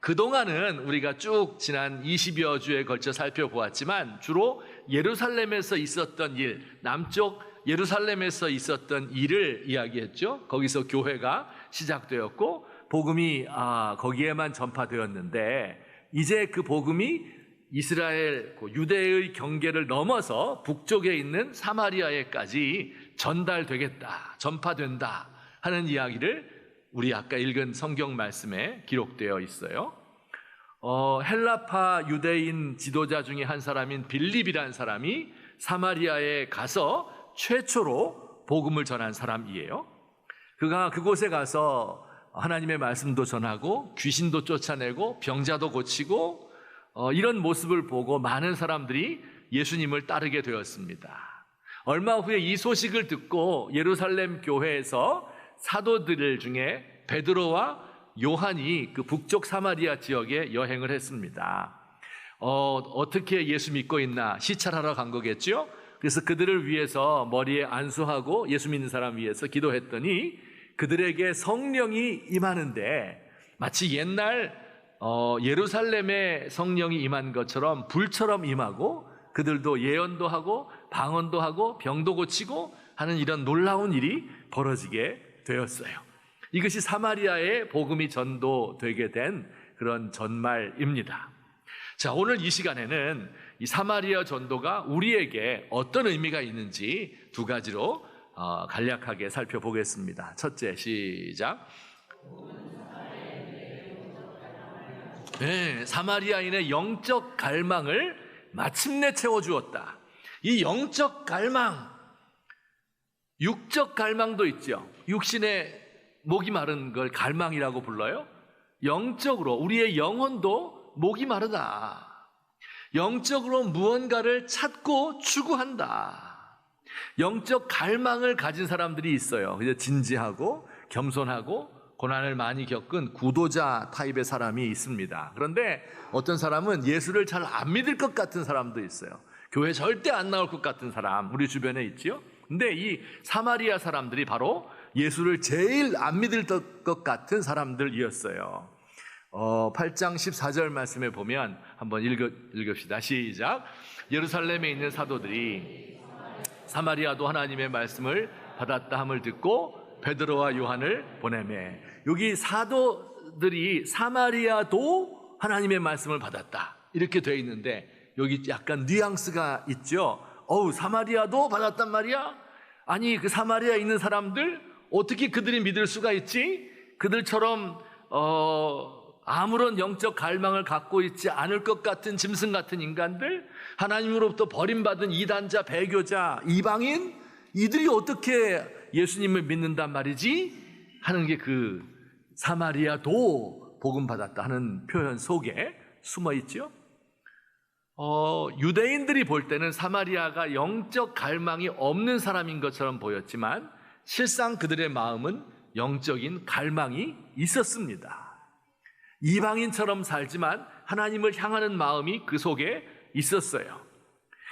그동안은 우리가 쭉 지난 20여 주에 걸쳐 살펴보았지만 주로 예루살렘에서 있었던 일, 남쪽 예루살렘에서 있었던 일을 이야기했죠. 거기서 교회가 시작되었고 복음이 거기에만 전파되었는데 이제 그 복음이 이스라엘 유대의 경계를 넘어서 북쪽에 있는 사마리아에까지 전달되겠다, 전파된다 하는 이야기를 우리 아까 읽은 성경 말씀에 기록되어 있어요. 헬라파 유대인 지도자 중에 한 사람인 빌립이라는 사람이 사마리아에 가서 최초로 복음을 전한 사람이에요. 그가 그곳에 가서 하나님의 말씀도 전하고 귀신도 쫓아내고 병자도 고치고 이런 모습을 보고 많은 사람들이 예수님을 따르게 되었습니다. 얼마 후에 이 소식을 듣고 예루살렘 교회에서 사도들 중에 베드로와 요한이 그 북쪽 사마리아 지역에 여행을 했습니다. 어떻게 예수 믿고 있나 시찰하러 간 거겠죠. 그래서 그들을 위해서 머리에 안수하고 예수 믿는 사람 위해서 기도했더니 그들에게 성령이 임하는데 마치 옛날 예루살렘에 성령이 임한 것처럼 불처럼 임하고 그들도 예언도 하고 방언도 하고 병도 고치고 하는 이런 놀라운 일이 벌어지게 되었어요. 이것이 사마리아에 복음이 전도되게 된 그런 전말입니다. 자, 오늘 이 시간에는 이 사마리아 전도가 우리에게 어떤 의미가 있는지 두 가지로 간략하게 살펴보겠습니다. 첫째, 시작. 네, 사마리아인의 영적 갈망을 마침내 채워주었다. 이 영적 갈망, 육적 갈망도 있죠. 육신의 목이 마른 걸 갈망이라고 불러요. 영적으로 우리의 영혼도 목이 마르다. 영적으로 무언가를 찾고 추구한다. 영적 갈망을 가진 사람들이 있어요. 진지하고 겸손하고 고난을 많이 겪은 구도자 타입의 사람이 있습니다. 그런데 어떤 사람은 예수를 잘 안 믿을 것 같은 사람도 있어요. 교회 절대 안 나올 것 같은 사람 우리 주변에 있지요. 근데 이 사마리아 사람들이 바로 예수를 제일 안 믿을 것 같은 사람들이었어요. 8장 14절 말씀에 보면 한번 읽읍시다. 시작. 예루살렘에 있는 사도들이 사마리아도 하나님의 말씀을 받았다 함을 듣고 베드로와 요한을 보내매. 여기 사도들이 사마리아도 하나님의 말씀을 받았다 이렇게 되어 있는데 여기 약간 뉘앙스가 있죠. 사마리아도 받았단 말이야? 아니 그 사마리아에 있는 사람들 어떻게 그들이 믿을 수가 있지? 그들처럼 아무런 영적 갈망을 갖고 있지 않을 것 같은 짐승 같은 인간들, 하나님으로부터 버림받은 이단자, 배교자, 이방인, 이들이 어떻게 예수님을 믿는단 말이지? 하는 게 그 사마리아도 복음 받았다 하는 표현 속에 숨어 있죠. 유대인들이 볼 때는 사마리아가 영적 갈망이 없는 사람인 것처럼 보였지만 실상 그들의 마음은 영적인 갈망이 있었습니다. 이방인처럼 살지만 하나님을 향하는 마음이 그 속에 있었어요.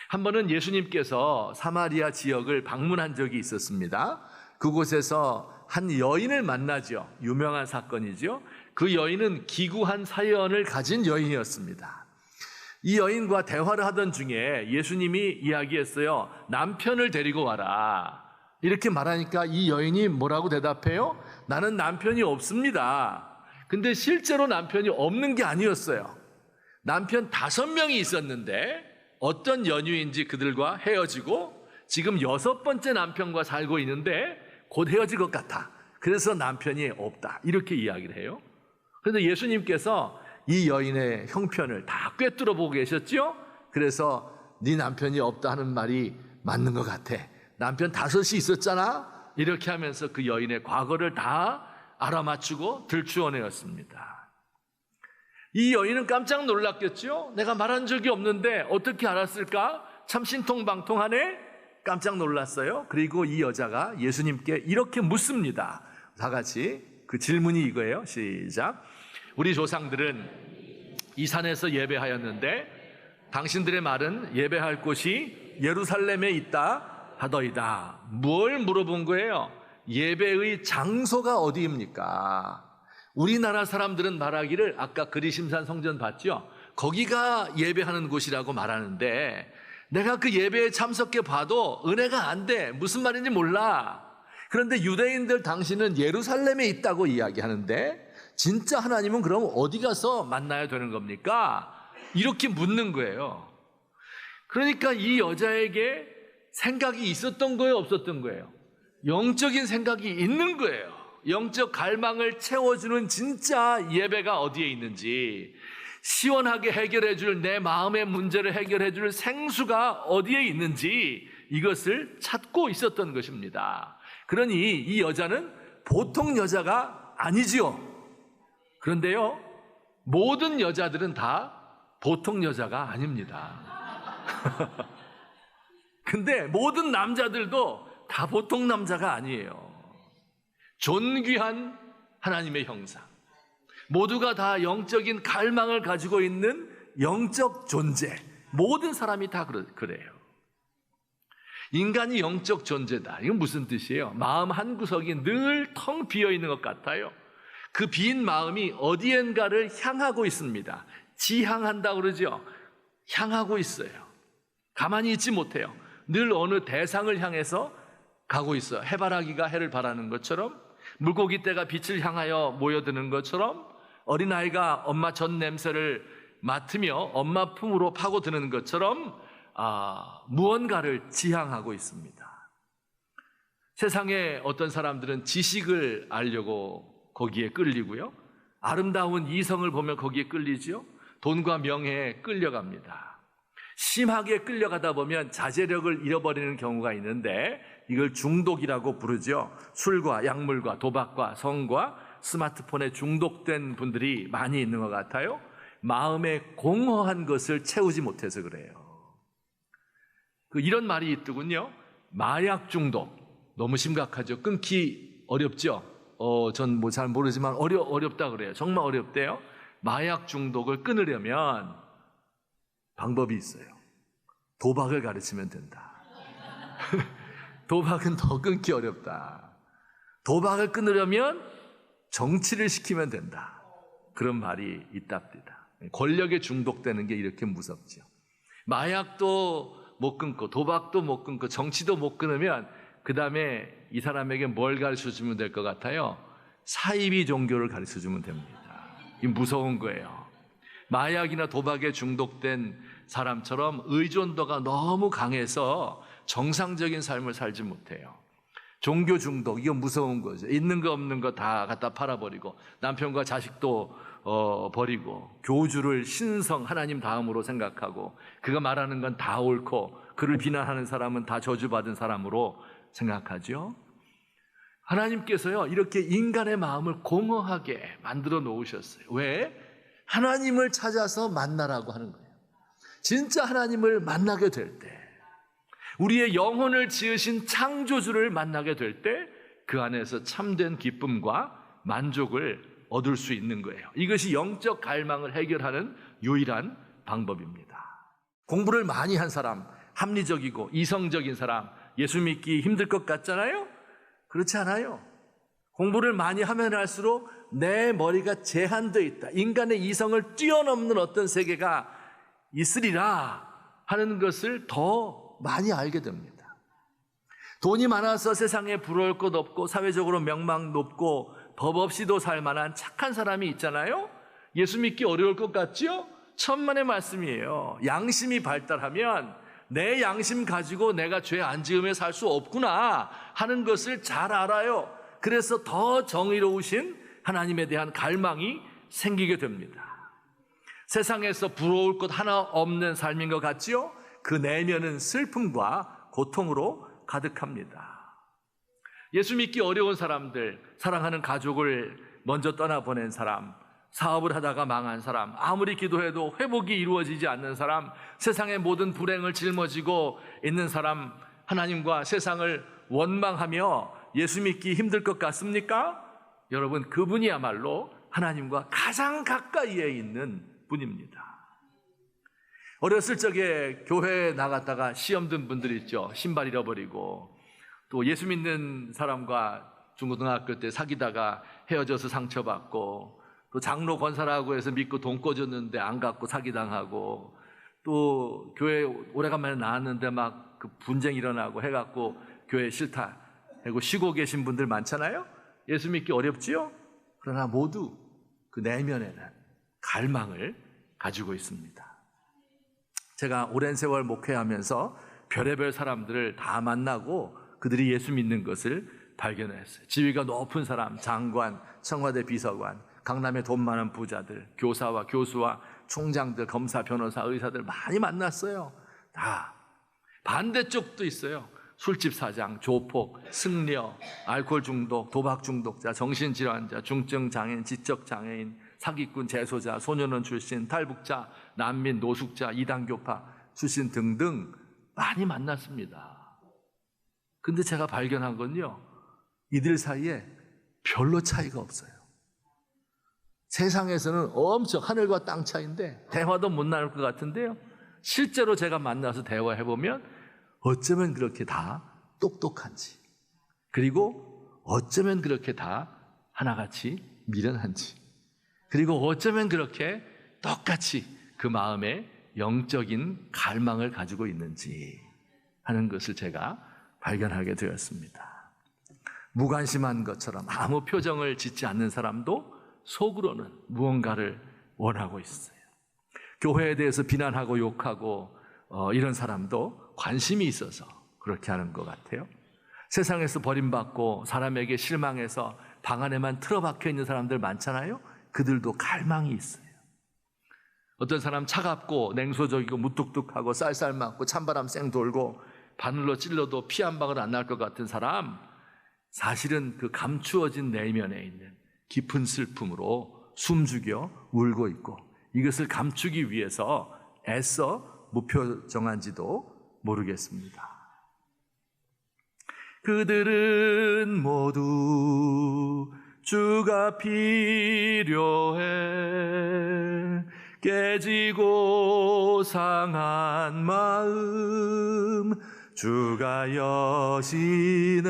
한 번은 예수님께서 사마리아 지역을 방문한 적이 있었습니다. 그곳에서 한 여인을 만나죠. 유명한 사건이죠. 그 여인은 기구한 사연을 가진 여인이었습니다. 이 여인과 대화를 하던 중에 예수님이 이야기했어요. 남편을 데리고 와라. 이렇게 말하니까 이 여인이 뭐라고 대답해요? 나는 남편이 없습니다. 근데 실제로 남편이 없는 게 아니었어요. 남편 5명이 있었는데 어떤 연유인지 그들과 헤어지고 지금 6번째 남편과 살고 있는데 곧 헤어질 것 같아. 그래서 남편이 없다. 이렇게 이야기를 해요. 그런데 예수님께서 이 여인의 형편을 다 꿰뚫어 보고 계셨죠? 그래서 네 남편이 없다 하는 말이 맞는 것 같아. 남편 5이 있었잖아? 이렇게 하면서 그 여인의 과거를 다 알아맞추고 들추어내었습니다. 이 여인은 깜짝 놀랐겠죠? 내가 말한 적이 없는데 어떻게 알았을까? 참 신통방통하네? 깜짝 놀랐어요. 그리고 이 여자가 예수님께 이렇게 묻습니다. 다 같이 그 질문이 이거예요. 시작. 우리 조상들은 이 산에서 예배하였는데 당신들의 말은 예배할 곳이 예루살렘에 있다 하더이다. 뭘 물어본 거예요? 예배의 장소가 어디입니까? 우리나라 사람들은 말하기를 아까 그리심산 성전 봤죠? 거기가 예배하는 곳이라고 말하는데 내가 그 예배에 참석해 봐도 은혜가 안 돼. 무슨 말인지 몰라. 그런데 유대인들 당신은 예루살렘에 있다고 이야기하는데 진짜 하나님은 그럼 어디 가서 만나야 되는 겁니까? 이렇게 묻는 거예요. 그러니까 이 여자에게 생각이 있었던 거예요, 없었던 거예요? 영적인 생각이 있는 거예요. 영적 갈망을 채워주는 진짜 예배가 어디에 있는지, 시원하게 해결해 줄 내 마음의 문제를 해결해 줄 생수가 어디에 있는지 이것을 찾고 있었던 것입니다. 그러니 이 여자는 보통 여자가 아니지요. 그런데요, 모든 여자들은 다 보통 여자가 아닙니다. 근데 모든 남자들도 다 보통 남자가 아니에요. 존귀한 하나님의 형상, 모두가 다 영적인 갈망을 가지고 있는 영적 존재, 모든 사람이 다 그래요. 인간이 영적 존재다. 이건 무슨 뜻이에요? 마음 한구석이 늘 텅 비어 있는 것 같아요. 그 빈 마음이 어디엔가를 향하고 있습니다. 지향한다고 그러죠. 향하고 있어요. 가만히 있지 못해요. 늘 어느 대상을 향해서 가고 있어요. 해바라기가 해를 바라는 것처럼, 물고기 떼가 빛을 향하여 모여드는 것처럼, 어린아이가 엄마 젖 냄새를 맡으며 엄마 품으로 파고드는 것처럼 무언가를 지향하고 있습니다. 세상에 어떤 사람들은 지식을 알려고 거기에 끌리고요, 아름다운 이성을 보면 거기에 끌리지요. 돈과 명예에 끌려갑니다. 심하게 끌려가다 보면 자제력을 잃어버리는 경우가 있는데 이걸 중독이라고 부르죠. 술과 약물과 도박과 성과 스마트폰에 중독된 분들이 많이 있는 것 같아요. 마음에 공허한 것을 채우지 못해서 그래요. 이런 말이 있더군요. 마약 중독 너무 심각하죠. 끊기 어렵죠. 전 잘 모르지만 어렵다 그래요. 정말 어렵대요. 마약 중독을 끊으려면 방법이 있어요. 도박을 가르치면 된다. 도박은 더 끊기 어렵다. 도박을 끊으려면 정치를 시키면 된다. 그런 말이 있답니다. 권력에 중독되는 게 이렇게 무섭죠. 마약도 못 끊고 도박도 못 끊고 정치도 못 끊으면 그 다음에 이 사람에게 뭘 가르쳐주면 될 것 같아요? 사이비 종교를 가르쳐주면 됩니다. 이 무서운 거예요. 마약이나 도박에 중독된 사람처럼 의존도가 너무 강해서 정상적인 삶을 살지 못해요. 종교 중독, 이거 무서운 거죠. 있는 거 없는 거 다 갖다 팔아버리고 남편과 자식도 버리고 교주를 신성 하나님 다음으로 생각하고 그가 말하는 건 다 옳고 그를 비난하는 사람은 다 저주받은 사람으로 생각하죠. 하나님께서요, 이렇게 인간의 마음을 공허하게 만들어 놓으셨어요. 왜? 하나님을 찾아서 만나라고 하는 거예요. 진짜 하나님을 만나게 될 때, 우리의 영혼을 지으신 창조주를 만나게 될 때 그 안에서 참된 기쁨과 만족을 얻을 수 있는 거예요. 이것이 영적 갈망을 해결하는 유일한 방법입니다. 공부를 많이 한 사람, 합리적이고 이성적인 사람, 예수 믿기 힘들 것 같잖아요? 그렇지 않아요. 공부를 많이 하면 할수록 내 머리가 제한되어 있다. 인간의 이성을 뛰어넘는 어떤 세계가 있으리라 하는 것을 더 많이 알게 됩니다. 돈이 많아서 세상에 부러울 것 없고 사회적으로 명망 높고 법 없이도 살 만한 착한 사람이 있잖아요. 예수 믿기 어려울 것 같죠? 천만의 말씀이에요. 양심이 발달하면 내 양심 가지고 내가 죄 안 지으며 살 수 없구나 하는 것을 잘 알아요. 그래서 더 정의로우신 하나님에 대한 갈망이 생기게 됩니다. 세상에서 부러울 것 하나 없는 삶인 것 같지요? 그 내면은 슬픔과 고통으로 가득합니다. 예수 믿기 어려운 사람들, 사랑하는 가족을 먼저 떠나보낸 사람, 사업을 하다가 망한 사람, 아무리 기도해도 회복이 이루어지지 않는 사람, 세상의 모든 불행을 짊어지고 있는 사람, 하나님과 세상을 원망하며 예수 믿기 힘들 것 같습니까? 여러분, 그분이야말로 하나님과 가장 가까이에 있는 분입니다. 어렸을 적에 교회에 나갔다가 시험 든 분들 있죠. 신발 잃어버리고 또 예수 믿는 사람과 중고등학교 때 사귀다가 헤어져서 상처받고, 또 장로 권사라고 해서 믿고 돈 꿔줬는데 안 갖고 사기당하고, 또 교회 오래간만에 나왔는데 막 그 분쟁 일어나고 해갖고 교회 싫다 하고 쉬고 계신 분들 많잖아요. 예수 믿기 어렵지요? 그러나 모두 그 내면에는 갈망을 가지고 있습니다. 제가 오랜 세월 목회하면서 별의별 사람들을 다 만나고 그들이 예수 믿는 것을 발견했어요. 지위가 높은 사람, 장관, 청와대 비서관, 강남에 돈 많은 부자들, 교사와 교수와 총장들, 검사, 변호사, 의사들 많이 만났어요. 다. 반대쪽도 있어요. 술집 사장, 조폭, 승려, 알코올 중독, 도박 중독자, 정신질환자, 중증 장애인, 지적 장애인, 사기꾼, 재소자, 소년원 출신, 탈북자, 난민, 노숙자, 이단교파 출신 등등 많이 만났습니다. 근데 제가 발견한 건요, 이들 사이에 별로 차이가 없어요. 세상에서는 엄청 하늘과 땅 차이인데 대화도 못 나눌 것 같은데요, 실제로 제가 만나서 대화해보면 어쩌면 그렇게 다 똑똑한지, 그리고 어쩌면 그렇게 다 하나같이 미련한지, 그리고 어쩌면 그렇게 똑같이 그 마음에 영적인 갈망을 가지고 있는지 하는 것을 제가 발견하게 되었습니다. 무관심한 것처럼 아무 표정을 짓지 않는 사람도 속으로는 무언가를 원하고 있어요. 교회에 대해서 비난하고 욕하고 이런 사람도 관심이 있어서 그렇게 하는 것 같아요. 세상에서 버림받고 사람에게 실망해서 방 안에만 틀어박혀 있는 사람들 많잖아요. 그들도 갈망이 있어요. 어떤 사람 차갑고 냉소적이고 무뚝뚝하고 쌀쌀 맞고 찬바람 쌩 돌고 바늘로 찔러도 피 한 방울 안 날 것 같은 사람, 사실은 그 감추어진 내면에 있는 깊은 슬픔으로 숨죽여 울고 있고, 이것을 감추기 위해서 애써 무표정한지도 모르겠습니다. 그들은 모두 주가 필요해, 깨지고 상한 마음 주가 여시네.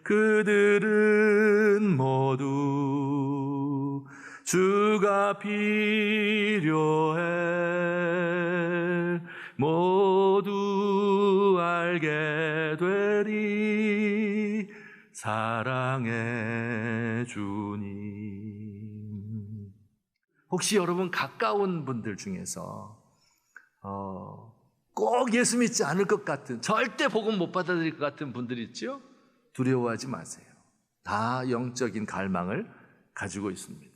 그들은 모두 주가 필요해, 모두 알게 되리 사랑의 주님. 혹시 여러분 가까운 분들 중에서 꼭 예수 믿지 않을 것 같은, 절대 복음 못 받아들일 것 같은 분들 있죠? 두려워하지 마세요. 다 영적인 갈망을 가지고 있습니다.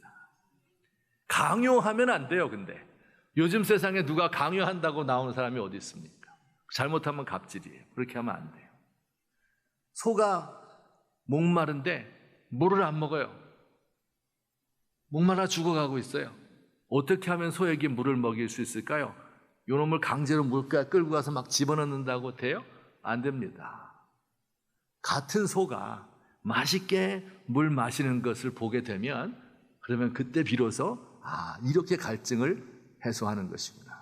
강요하면 안 돼요. 근데 요즘 세상에 누가 강요한다고 나오는 사람이 어디 있습니까? 잘못하면 갑질이에요. 그렇게 하면 안 돼요. 소가 목마른데 물을 안 먹어요. 목말라 죽어가고 있어요. 어떻게 하면 소에게 물을 먹일 수 있을까요? 요놈을 강제로 물가에 끌고 가서 막 집어넣는다고 돼요? 안 됩니다. 같은 소가 맛있게 물 마시는 것을 보게 되면, 그러면 그때 비로소 이렇게 갈증을 해소하는 것이구나.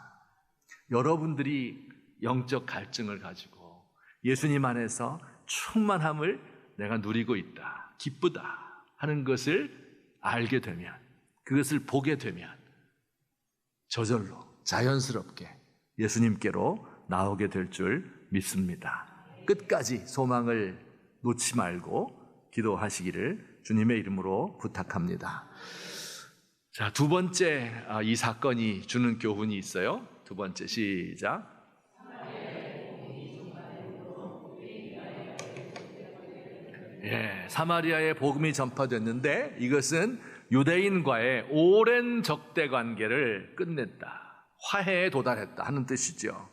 여러분들이 영적 갈증을 가지고 예수님 안에서 충만함을 내가 누리고 있다, 기쁘다 하는 것을 알게 되면, 그것을 보게 되면 저절로 자연스럽게 예수님께로 나오게 될 줄 믿습니다. 끝까지 소망을 놓지 말고 기도하시기를 주님의 이름으로 부탁합니다. 자, 두 번째, 이 사건이 주는 교훈이 있어요. 두 번째, 시작. 사마리아에 복음이 전파됐는데 이것은 유대인과의 오랜 적대 관계를 끝냈다, 화해에 도달했다 하는 뜻이죠.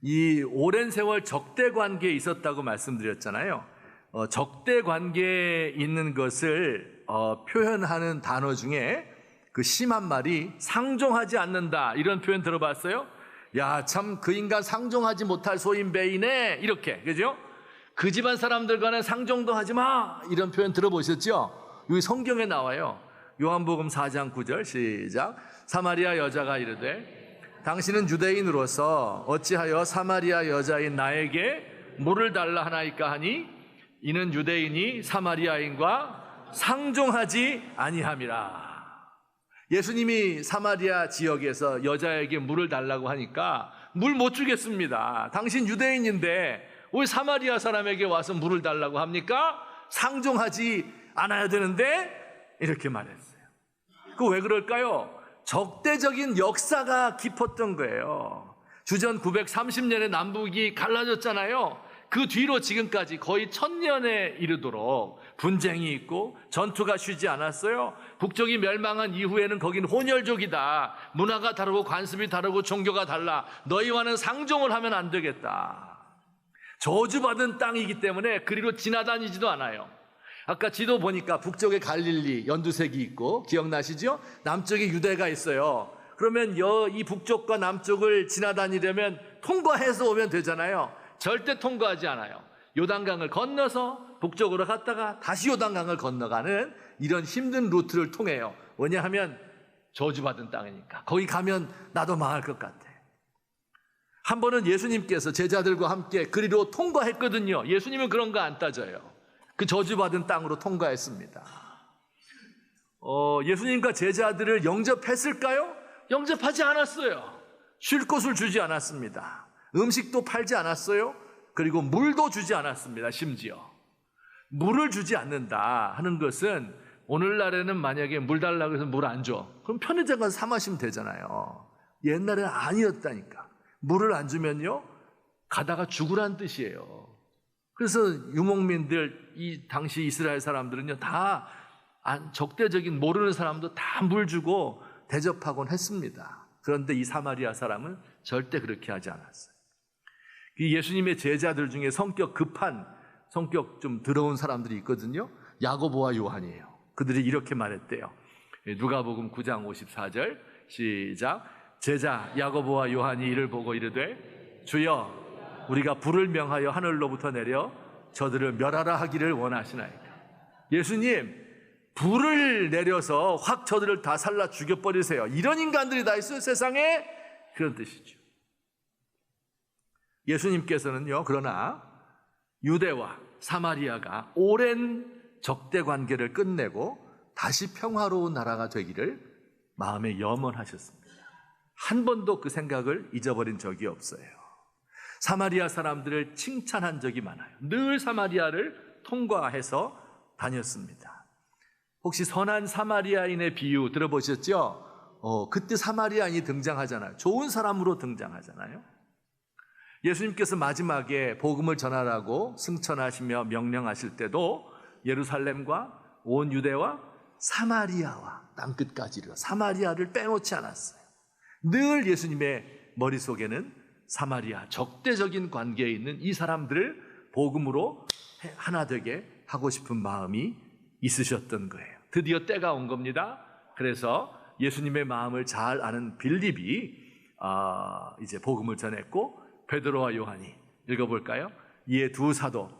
이 오랜 세월 적대 관계에 있었다고 말씀드렸잖아요. 적대 관계에 있는 것을 표현하는 단어 중에 그 심한 말이 상종하지 않는다, 이런 표현 들어봤어요? 야, 참 그 인간 상종하지 못할 소인배이네, 이렇게, 그죠? 그 집안 사람들과는 상종도 하지 마, 이런 표현 들어보셨죠? 여기 성경에 나와요. 요한복음 4장 9절 시작. 사마리아 여자가 이르되 당신은 유대인으로서 어찌하여 사마리아 여자인 나에게 물을 달라 하나이까 하니 이는 유대인이 사마리아인과 상종하지 아니함이라. 예수님이 사마리아 지역에서 여자에게 물을 달라고 하니까 물 못 주겠습니다. 당신 유대인인데 왜 사마리아 사람에게 와서 물을 달라고 합니까? 상종하지 않아야 되는데 이렇게 말했어요. 그 왜 그럴까요? 적대적인 역사가 깊었던 거예요. 주전 930년에 남북이 갈라졌잖아요. 그 뒤로 지금까지 거의 1000년에 이르도록 분쟁이 있고 전투가 쉬지 않았어요. 북쪽이 멸망한 이후에는 거긴 혼혈족이다. 문화가 다르고 관습이 다르고 종교가 달라. 너희와는 상종을 하면 안 되겠다. 저주받은 땅이기 때문에 그리로 지나다니지도 않아요. 아까 지도 보니까 북쪽에 갈릴리, 연두색이 있고 기억나시죠? 남쪽에 유대가 있어요. 그러면 이 북쪽과 남쪽을 지나다니려면 통과해서 오면 되잖아요. 절대 통과하지 않아요. 요단강을 건너서 북쪽으로 갔다가 다시 요단강을 건너가는 이런 힘든 루트를 통해요. 왜냐하면 저주받은 땅이니까. 거기 가면 나도 망할 것 같아. 한 번은 예수님께서 제자들과 함께 그리로 통과했거든요. 예수님은 그런 거 안 따져요. 그 저주받은 땅으로 통과했습니다. 예수님과 제자들을 영접했을까요? 영접하지 않았어요. 쉴 곳을 주지 않았습니다. 음식도 팔지 않았어요. 그리고 물도 주지 않았습니다. 심지어 물을 주지 않는다 하는 것은 오늘날에는 만약에 물 달라고 해서 물 안 줘. 그럼 편의점 가서 사 마시면 되잖아요. 옛날에는 아니었다니까. 물을 안 주면요 가다가 죽으란 뜻이에요. 그래서 유목민들, 이 당시 이스라엘 사람들은요 다 적대적인 모르는 사람도 다 물 주고 대접하곤 했습니다. 그런데 이 사마리아 사람은 절대 그렇게 하지 않았어요. 예수님의 제자들 중에 성격 급한, 성격 좀 더러운 사람들이 있거든요. 야고보와 요한이에요. 그들이 이렇게 말했대요. 누가복음 9장 54절 시작. 제자 야고보와 요한이 이를 보고 이르되 주여 우리가 불을 명하여 하늘로부터 내려 저들을 멸하라 하기를 원하시나이까. 예수님 불을 내려서 확 저들을 다 살라 죽여버리세요. 이런 인간들이 다 있어요 세상에. 그런 뜻이죠. 예수님께서는요 그러나 유대와 사마리아가 오랜 적대 관계를 끝내고 다시 평화로운 나라가 되기를 마음에 염원하셨습니다. 한 번도 그 생각을 잊어버린 적이 없어요. 사마리아 사람들을 칭찬한 적이 많아요. 늘 사마리아를 통과해서 다녔습니다. 혹시 선한 사마리아인의 비유 들어보셨죠? 그때 사마리아인이 등장하잖아요. 좋은 사람으로 등장하잖아요. 예수님께서 마지막에 복음을 전하라고 승천하시며 명령하실 때도 예루살렘과 온 유대와 사마리아와 땅끝까지를 사마리아를 빼놓지 않았어요. 늘 예수님의 머릿속에는 사마리아, 적대적인 관계에 있는 이 사람들을 복음으로 하나 되게 하고 싶은 마음이 있으셨던 거예요. 드디어 때가 온 겁니다. 그래서 예수님의 마음을 잘 아는 빌립이 이제 복음을 전했고 베드로와 요한이 읽어볼까요? 이에 두 사도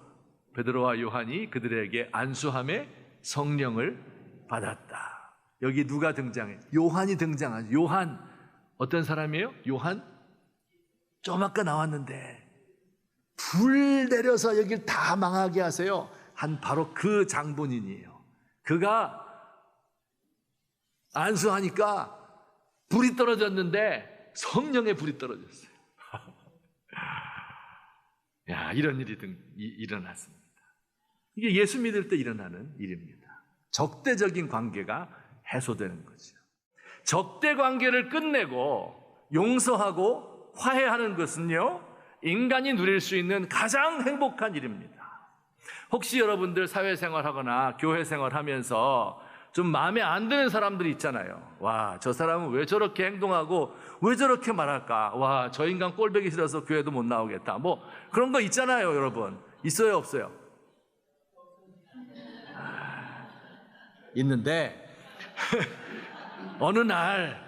베드로와 요한이 그들에게 안수함에 성령을 받았다. 여기 누가 등장해? 요한이 등장하죠. 요한 어떤 사람이에요? 요한 좀 아까 나왔는데 불 내려서 여길 다 망하게 하세요 한 바로 그 장본인이에요. 그가 안수하니까 불이 떨어졌는데 성령의 불이 떨어졌어요. 야, 이런 일이 일어났습니다. 이게 예수 믿을 때 일어나는 일입니다. 적대적인 관계가 해소되는 거죠. 적대 관계를 끝내고 용서하고 화해하는 것은요, 인간이 누릴 수 있는 가장 행복한 일입니다. 혹시 여러분들 사회생활 하거나 교회생활 하면서 좀 마음에 안 드는 사람들이 있잖아요. 와, 저 사람은 왜 저렇게 행동하고 왜 저렇게 말할까? 와, 저 인간 꼴보기 싫어서 교회도 못 나오겠다. 뭐 그런 거 있잖아요, 여러분. 있어요, 없어요? 있는데 어느 날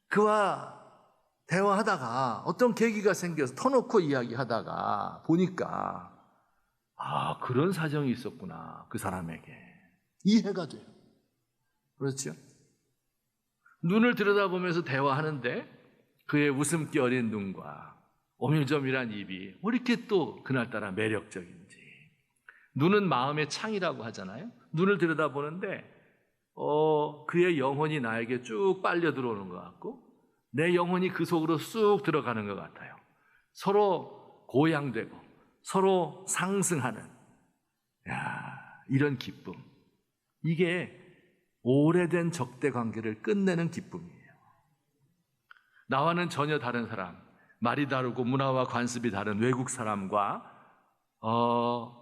그와 대화하다가 어떤 계기가 생겨서 터놓고 이야기하다가 보니까 그런 사정이 있었구나. 그 사람에게 이해가 돼요. 그렇죠? 눈을 들여다보면서 대화하는데 그의 웃음기 어린 눈과 오밀조밀한 입이 왜 이렇게 또 그날따라 매력적인지. 눈은 마음의 창이라고 하잖아요. 눈을 들여다보는데 그의 영혼이 나에게 쭉 빨려 들어오는 것 같고 내 영혼이 그 속으로 쑥 들어가는 것 같아요. 서로 고양되고 서로 상승하는 이런 기쁨. 이게 오래된 적대 관계를 끝내는 기쁨이에요. 나와는 전혀 다른 사람, 말이 다르고 문화와 관습이 다른 외국 사람과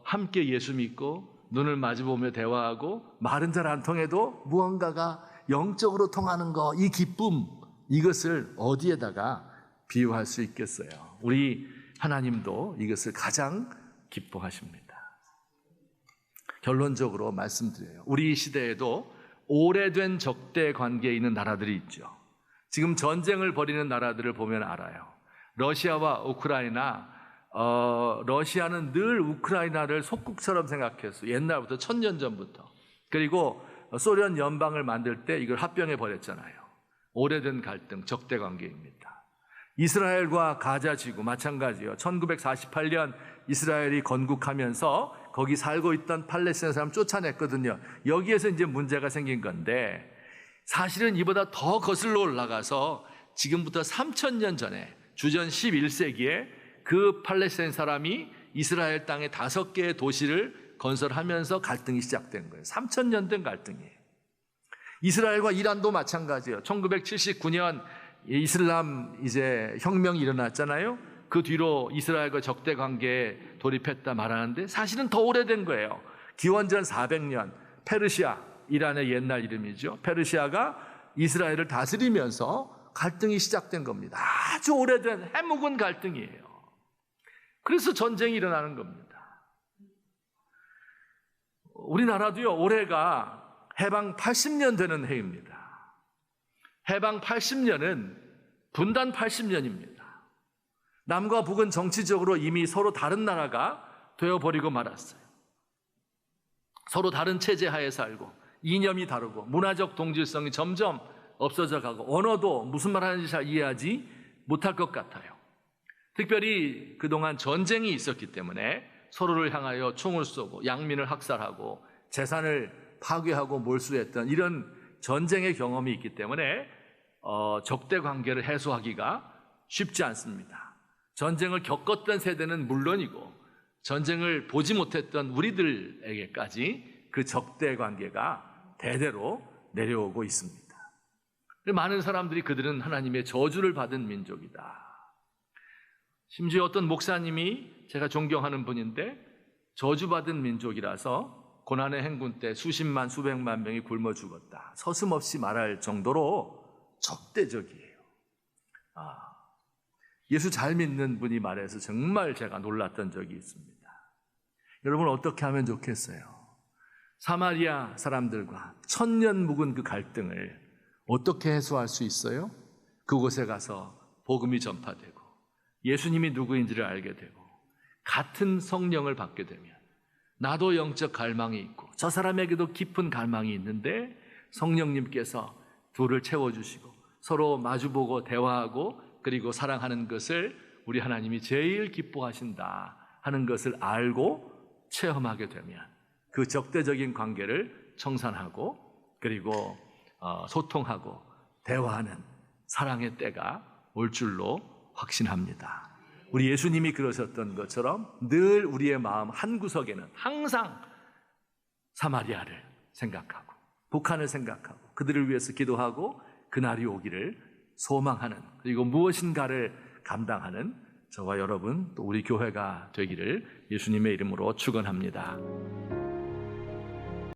함께 예수 믿고 눈을 마주보며 대화하고 말은 잘 안 통해도 무언가가 영적으로 통하는 거, 이 기쁨, 이것을 어디에다가 비유할 수 있겠어요? 우리 하나님도 이것을 가장 기뻐하십니다. 결론적으로 말씀드려요. 우리 시대에도 오래된 적대 관계에 있는 나라들이 있죠. 지금 전쟁을 벌이는 나라들을 보면 알아요. 러시아와 우크라이나, 러시아는 늘 우크라이나를 속국처럼 생각했어요. 옛날부터 1000년 전부터. 그리고 소련 연방을 만들 때 이걸 합병해 버렸잖아요. 오래된 갈등, 적대 관계입니다. 이스라엘과 가자 지구 마찬가지예요. 1948년 이스라엘이 건국하면서 거기 살고 있던 팔레스타인 사람 쫓아냈거든요. 여기에서 이제 문제가 생긴 건데 사실은 이보다 더 거슬러 올라가서 지금부터 3000년 전에 주전 11세기에 그 팔레스타인 사람이 이스라엘 땅에 5개의 도시를 건설하면서 갈등이 시작된 거예요. 3000년 된 갈등이에요. 이스라엘과 이란도 마찬가지예요. 1979년 이슬람 이제 혁명이 일어났잖아요. 그 뒤로 이스라엘과 적대 관계에 돌입했다 말하는데 사실은 더 오래된 거예요. 기원전 400년 페르시아, 이란의 옛날 이름이죠. 페르시아가 이스라엘을 다스리면서 갈등이 시작된 겁니다. 아주 오래된 해묵은 갈등이에요. 그래서 전쟁이 일어나는 겁니다. 우리나라도요, 올해가 해방 80년 되는 해입니다. 해방 80년은 분단 80년입니다. 남과 북은 정치적으로 이미 서로 다른 나라가 되어버리고 말았어요. 서로 다른 체제 하에 살고 이념이 다르고 문화적 동질성이 점점 없어져 가고 언어도 무슨 말 하는지 잘 이해하지 못할 것 같아요. 특별히 그동안 전쟁이 있었기 때문에 서로를 향하여 총을 쏘고 양민을 학살하고 재산을 파괴하고 몰수했던 이런 전쟁의 경험이 있기 때문에 적대 관계를 해소하기가 쉽지 않습니다. 전쟁을 겪었던 세대는 물론이고 전쟁을 보지 못했던 우리들에게까지 그 적대 관계가 대대로 내려오고 있습니다. 많은 사람들이 그들은 하나님의 저주를 받은 민족이다. 심지어 어떤 목사님이 제가 존경하는 분인데 저주받은 민족이라서 고난의 행군 때 수십만 수백만 명이 굶어 죽었다. 서슴없이 말할 정도로 적대적이에요. 예수 잘 믿는 분이 말해서 정말 제가 놀랐던 적이 있습니다. 여러분 어떻게 하면 좋겠어요? 사마리아 사람들과 1000년 묵은 그 갈등을 어떻게 해소할 수 있어요? 그곳에 가서 복음이 전파되고 예수님이 누구인지를 알게 되고 같은 성령을 받게 되면 나도 영적 갈망이 있고 저 사람에게도 깊은 갈망이 있는데 성령님께서 둘을 채워주시고 서로 마주보고 대화하고 그리고 사랑하는 것을 우리 하나님이 제일 기뻐하신다 하는 것을 알고 체험하게 되면 그 적대적인 관계를 청산하고 그리고 소통하고 대화하는 사랑의 때가 올 줄로 확신합니다. 우리 예수님이 그러셨던 것처럼 늘 우리의 마음 한구석에는 항상 사마리아를 생각하고 북한을 생각하고 그들을 위해서 기도하고 그날이 오기를 소망하는 그리고 무엇인가를 감당하는 저와 여러분 또 우리 교회가 되기를 예수님의 이름으로 축원합니다.